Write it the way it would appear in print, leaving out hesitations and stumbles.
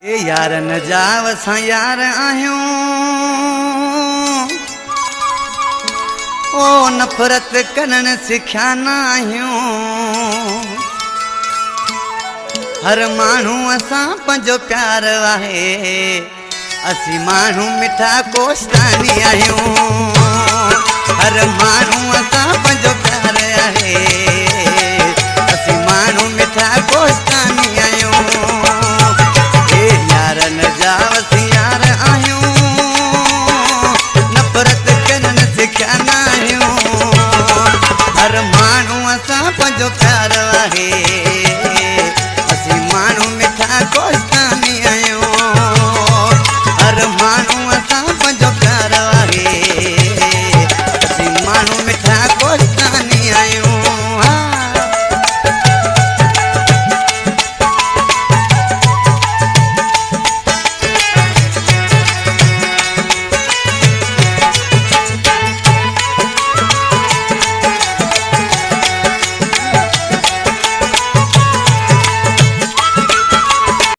ए यार न जाव सा यार आहियूं ओ नफ़रत करण सिखिया न आहियूं। हर माण्हू असां पंहिंजो प्यार आहे, असीं माण्हू मिठा कोष्टानी आहियूं। हर माण्हू असां पंहिंजो प्यार आहे, असीं माण्हू मिठा कोष्टानी आहियूं।